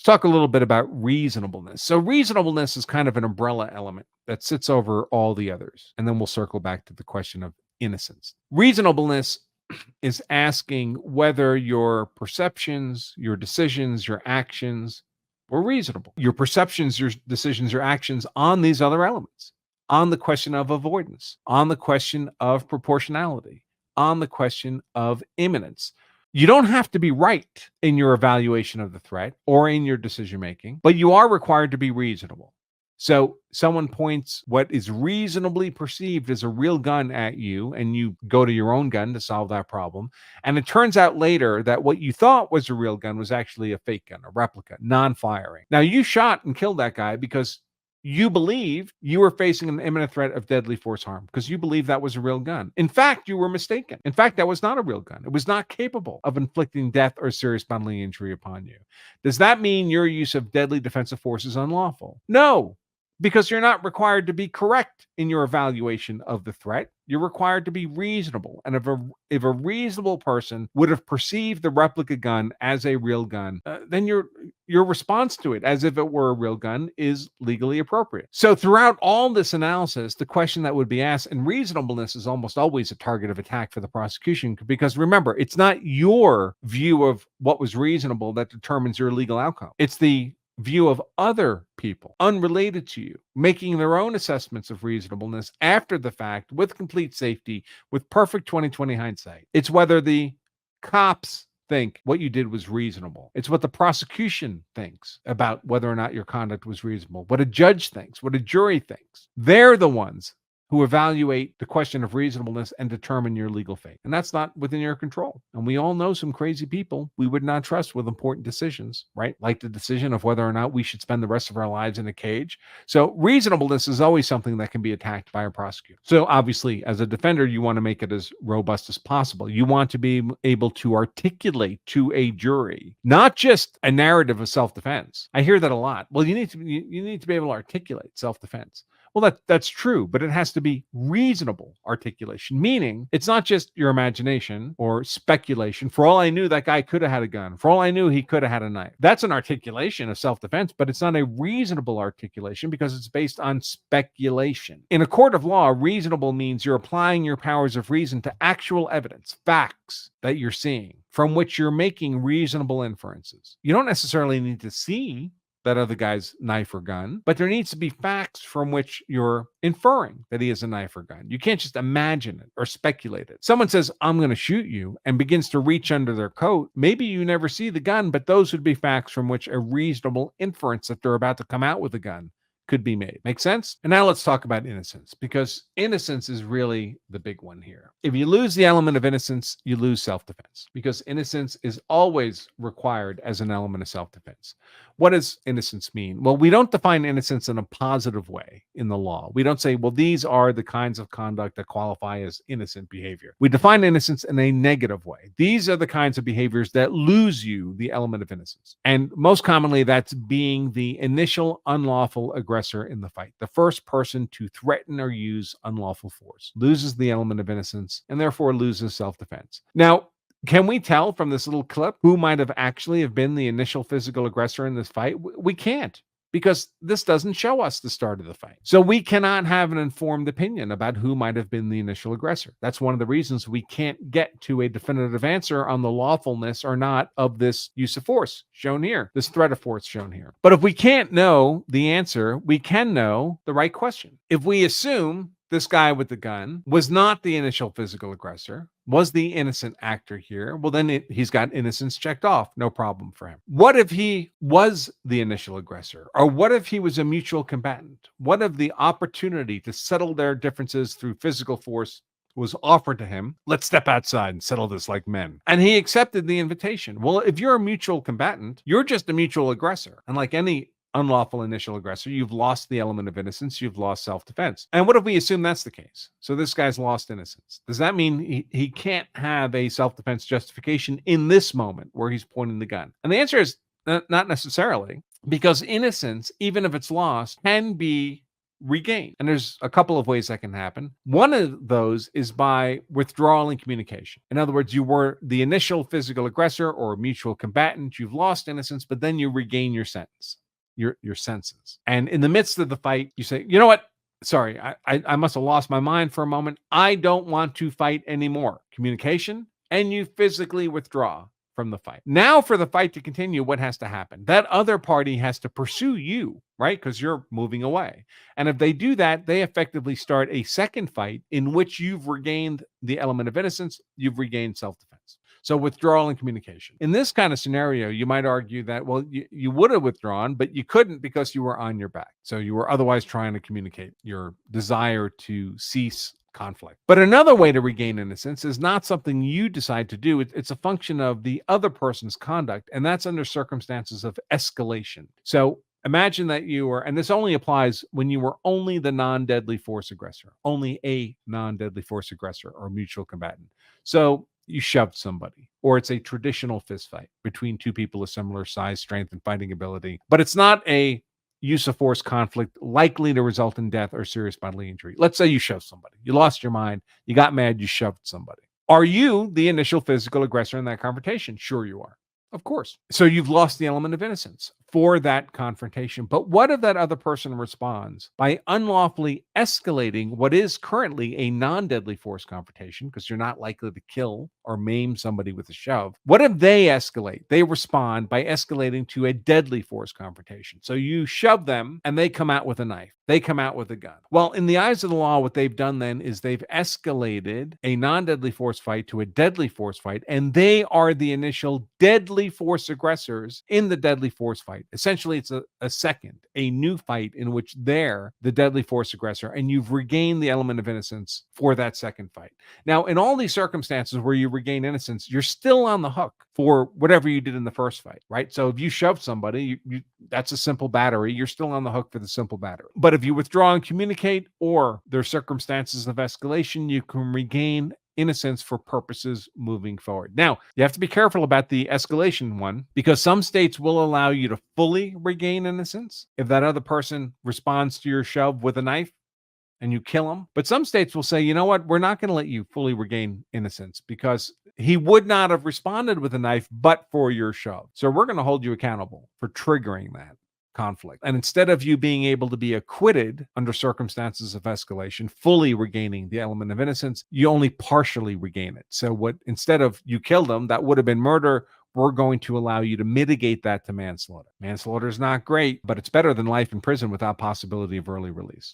Let's talk a little bit about reasonableness. So reasonableness is kind of an umbrella element that sits over all the others. And then we'll circle back to the question of innocence. Reasonableness is asking whether your perceptions, your decisions, your actions were reasonable. Your perceptions, your decisions, your actions on these other elements, on the question of avoidance, on the question of proportionality, on the question of imminence. You don't have to be right in your evaluation of the threat or in your decision making, but you are required to be reasonable. So someone points what is reasonably perceived as a real gun at you, and you go to your own gun to solve that problem. And it turns out later that what you thought was a real gun was actually a fake gun, a replica, non-firing. Now, you shot and killed that guy because you believed you were facing an imminent threat of deadly force harm, because you believed that was a real gun. In fact, you were mistaken. In fact, that was not a real gun. It was not capable of inflicting death or serious bodily injury upon you. Does that mean your use of deadly defensive force is unlawful? No, because you're not required to be correct in your evaluation of the threat. You're required to be reasonable. And if a reasonable person would have perceived the replica gun as a real gun, then your response to it as if it were a real gun is legally appropriate. So throughout all this analysis, the question that would be asked, and reasonableness is almost always a target of attack for the prosecution, because remember, it's not your view of what was reasonable that determines your legal outcome. It's the view of other people unrelated to you, making their own assessments of reasonableness after the fact with complete safety, with perfect 20/20 hindsight. It's whether the cops think what you did was reasonable. It's what the prosecution thinks about whether or not your conduct was reasonable, what a judge thinks, what a jury thinks. They're the ones who evaluate the question of reasonableness and determine your legal fate. And that's not within your control. And we all know some crazy people we would not trust with important decisions, right? Like the decision of whether or not we should spend the rest of our lives in a cage. So reasonableness is always something that can be attacked by a prosecutor. So obviously, as a defender, you want to make it as robust as possible. You want to be able to articulate to a jury, not just a narrative of self-defense. I hear that a lot. Well, you need to be able to articulate self-defense. Well, that's true, but it has to be reasonable articulation, meaning it's not just your imagination or speculation. For all I knew, that guy could have had a gun. For all I knew, he could have had a knife. That's an articulation of self-defense, but it's not a reasonable articulation because it's based on speculation. In a court of law, reasonable means you're applying your powers of reason to actual evidence, facts that you're seeing, from which you're making reasonable inferences. You don't necessarily need to see that other guy's knife or gun, but there needs to be facts from which you're inferring that he has a knife or gun. You can't just imagine it or speculate it. Someone says, I'm going to shoot you, and begins to reach under their coat. Maybe you never see the gun, but those would be facts from which a reasonable inference that they're about to come out with a gun could be made. Make sense? And now let's talk about innocence, because innocence is really the big one here. If you lose the element of innocence, you lose self-defense, because innocence is always required as an element of self-defense. What does innocence mean? Well, we don't define innocence in a positive way in the law. We don't say, well, these are the kinds of conduct that qualify as innocent behavior. We define innocence in a negative way. These are the kinds of behaviors that lose you the element of innocence. And most commonly, that's being the initial unlawful aggressor in the fight. The first person to threaten or use unlawful force loses the element of innocence and therefore loses self-defense. Now, can we tell from this little clip who might have actually been the initial physical aggressor in this fight? We can't, because this doesn't show us the start of the fight. So we cannot have an informed opinion about who might have been the initial aggressor. That's one of the reasons we can't get to a definitive answer on the lawfulness or not of this use of force shown here, this threat of force shown here. But if we can't know the answer, we can know the right question. If we assume this guy with the gun was not the initial physical aggressor, was the innocent actor here, well, then he's got innocence checked off. No problem for him. What if he was the initial aggressor? Or what if he was a mutual combatant? What if the opportunity to settle their differences through physical force was offered to him? Let's step outside and settle this like men. And he accepted the invitation. Well, if you're a mutual combatant, you're just a mutual aggressor. And like any unlawful initial aggressor, you've lost the element of innocence, you've lost self-defense. And what if we assume that's the case? So this guy's lost innocence. Does that mean he can't have a self-defense justification in this moment where he's pointing the gun? And the answer is not necessarily, because innocence, even if it's lost, can be regain. And there's a couple of ways that can happen. One of those is by withdrawal in communication. In other words, you were the initial physical aggressor or mutual combatant. You've lost innocence, but then you regain your sentence, your senses. And in the midst of the fight, you say, you know what? Sorry, I must have lost my mind for a moment. I don't want to fight anymore. Communication, and you physically withdraw from the fight. Now, for the fight to continue, what has to happen? That other party has to pursue you, right? Because you're moving away. And if they do that, they effectively start a second fight in which you've regained the element of innocence, you've regained self-defense. So withdrawal and communication. In this kind of scenario, you might argue that, well, you would have withdrawn, but you couldn't because you were on your back. So you were otherwise trying to communicate your desire to cease conflict. But another way to regain innocence is not something you decide to do. It's a function of the other person's conduct, and that's under circumstances of escalation. So imagine that you were, and this only applies when you were only the non-deadly force aggressor, only a non-deadly force aggressor or mutual combatant. So you shoved somebody, or it's a traditional fist fight between two people of similar size, strength, and fighting ability. But it's not a use of force conflict likely to result in death or serious bodily injury. Let's say you shoved somebody. You lost your mind. You got mad. You shoved somebody. Are you the initial physical aggressor in that confrontation? Sure you are. Of course. So you've lost the element of innocence for that confrontation. But what if that other person responds by unlawfully escalating what is currently a non-deadly force confrontation, because you're not likely to kill or maim somebody with a shove? What if they escalate? They respond by escalating to a deadly force confrontation. So you shove them and they come out with a knife. They come out with a gun. Well, in the eyes of the law, what they've done then is they've escalated a non-deadly force fight to a deadly force fight, and they are the initial deadly force aggressors in the deadly force fight. Essentially, it's a new fight in which they're the deadly force aggressor, and you've regained the element of innocence for that second fight. Now, in all these circumstances where you regain innocence, you're still on the hook for whatever you did in the first fight, right? So if you shoved somebody, that's a simple battery. You're still on the hook for the simple battery. But if you withdraw and communicate, or there are circumstances of escalation, you can regain innocence for purposes moving forward. Now, you have to be careful about the escalation one, because some states will allow you to fully regain innocence if that other person responds to your shove with a knife and you kill him. But some states will say, you know what, we're not going to let you fully regain innocence because he would not have responded with a knife but for your shove. So we're going to hold you accountable for triggering that conflict. And instead of you being able to be acquitted under circumstances of escalation, fully regaining the element of innocence, you only partially regain it. So instead of you killed him, that would have been murder, we're going to allow you to mitigate that to manslaughter. Manslaughter is not great, but it's better than life in prison without possibility of early release.